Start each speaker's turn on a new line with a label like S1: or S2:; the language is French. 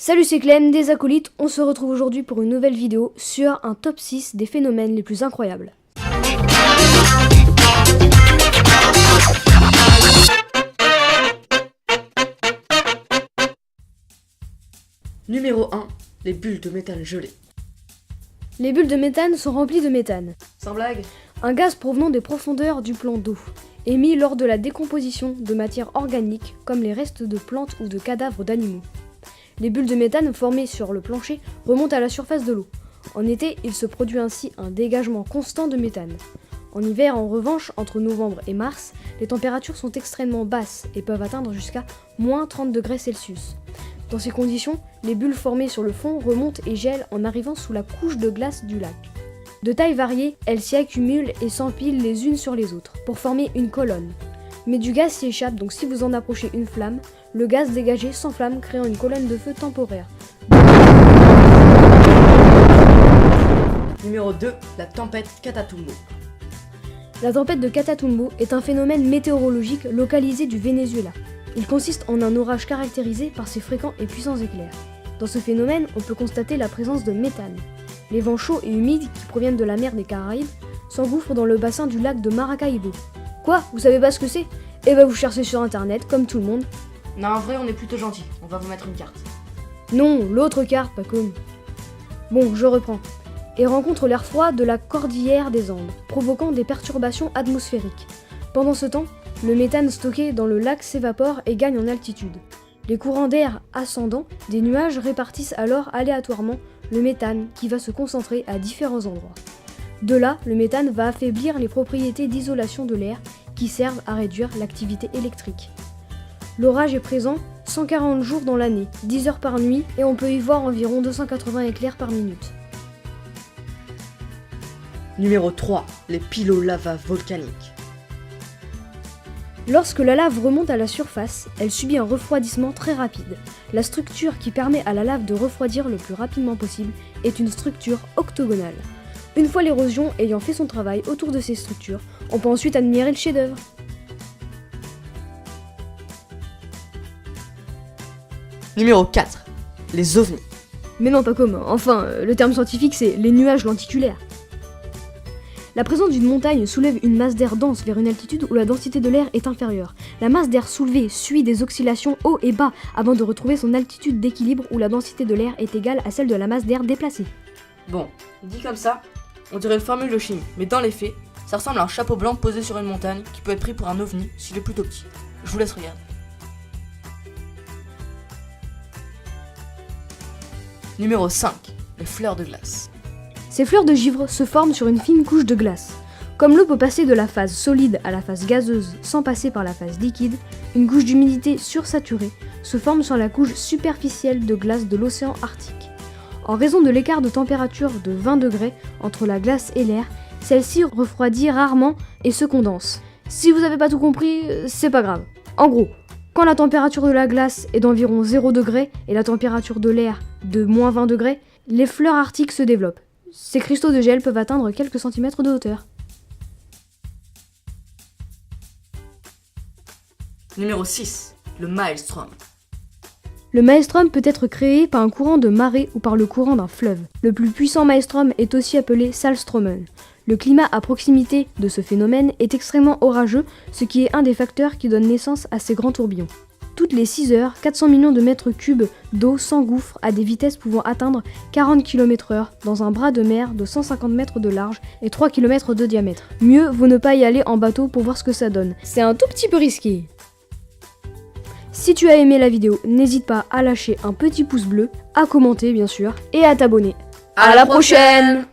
S1: Salut, c'est Clem des Acolytes, on se retrouve aujourd'hui pour une nouvelle vidéo sur un top 6 des phénomènes les plus incroyables.
S2: Numéro 1, les bulles de méthane gelées.
S1: Les bulles de méthane sont remplies de méthane,
S2: Sans blague.
S1: un gaz provenant des profondeurs du plan d'eau, émis lors de la décomposition de matières organiques comme les restes de plantes ou de cadavres d'animaux. Les bulles de méthane formées sur le plancher remontent à la surface de l'eau. En été, il se produit ainsi un dégagement constant de méthane. En hiver, en revanche, entre novembre et mars, les températures sont extrêmement basses et peuvent atteindre jusqu'à moins 30 degrés Celsius. Dans ces conditions, les bulles formées sur le fond remontent et gèlent en arrivant sous la couche de glace du lac. De taille variée, elles s'y accumulent et s'empilent les unes sur les autres pour former une colonne. Mais du gaz s'y échappe, donc si vous en approchez une flamme, le gaz dégagé s'enflamme, créant une colonne de feu temporaire.
S2: Numéro 2, la tempête Catatumbo.
S1: La tempête de Catatumbo est un phénomène météorologique localisé du Venezuela. Il consiste en un orage caractérisé par ses fréquents et puissants éclairs. Dans ce phénomène, on peut constater la présence de méthane. Les vents chauds et humides qui proviennent de la mer des Caraïbes s'engouffrent dans le bassin du lac de Maracaibo. Quoi? Vous savez pas ce que c'est? Eh ben vous cherchez sur internet, comme tout le monde.
S2: Non, en vrai, on est plutôt gentil. On va vous mettre une carte.
S1: Non, l'autre carte, pas comme. Bon, je reprends. Et rencontre l'air froid de la cordillère des Andes, provoquant des perturbations atmosphériques. Pendant ce temps, le méthane stocké dans le lac s'évapore et gagne en altitude. Les courants d'air ascendants des nuages répartissent alors aléatoirement le méthane qui va se concentrer à différents endroits. De là, le méthane va affaiblir les propriétés d'isolation de l'air qui servent à réduire l'activité électrique. L'orage est présent 140 jours dans l'année, 10 heures par nuit, et on peut y voir environ 280 éclairs par minute.
S2: Numéro 3, les pylolava volcaniques.
S1: Lorsque la lave remonte à la surface, elle subit un refroidissement très rapide. La structure qui permet à la lave de refroidir le plus rapidement possible est une structure octogonale. Une fois l'érosion ayant fait son travail autour de ces structures, on peut ensuite admirer le chef-d'œuvre.
S2: Numéro 4, les ovnis.
S1: Mais non, pas comme. Enfin, le terme scientifique c'est les nuages lenticulaires. La présence d'une montagne soulève une masse d'air dense vers une altitude où la densité de l'air est inférieure. La masse d'air soulevée suit des oscillations haut et bas avant de retrouver son altitude d'équilibre où la densité de l'air est égale à celle de la masse d'air déplacée.
S2: Bon, dit comme ça, on dirait une formule de chimie, mais dans les faits, ça ressemble à un chapeau blanc posé sur une montagne qui peut être pris pour un ovni s'il est plutôt petit. Je vous laisse regarder. Numéro 5, les fleurs de glace.
S1: Ces fleurs de givre se forment sur une fine couche de glace. Comme l'eau peut passer de la phase solide à la phase gazeuse sans passer par la phase liquide, une couche d'humidité sursaturée se forme sur la couche superficielle de glace de l'océan Arctique. En raison de l'écart de température de 20 degrés entre la glace et l'air, celle-ci refroidit rarement et se condense. Si vous n'avez pas tout compris, c'est pas grave. En gros, quand la température de la glace est d'environ 0 degrés et la température de l'air de moins 20 degrés, les fleurs arctiques se développent. Ces cristaux de gel peuvent atteindre quelques centimètres de hauteur.
S2: Numéro 6, le maelstrom.
S1: Le maelstrom peut être créé par un courant de marée ou par le courant d'un fleuve. Le plus puissant maelstrom est aussi appelé Salstromen. Le climat à proximité de ce phénomène est extrêmement orageux, ce qui est un des facteurs qui donne naissance à ces grands tourbillons. Toutes les 6 heures, 400 millions de mètres cubes d'eau s'engouffrent à des vitesses pouvant atteindre 40 km/h dans un bras de mer de 150 mètres de large et 3 km de diamètre. Mieux vaut ne pas y aller en bateau pour voir ce que ça donne. C'est un tout petit peu risqué. Si tu as aimé la vidéo, n'hésite pas à lâcher un petit pouce bleu, à commenter bien sûr, et à t'abonner.
S2: À la prochaine!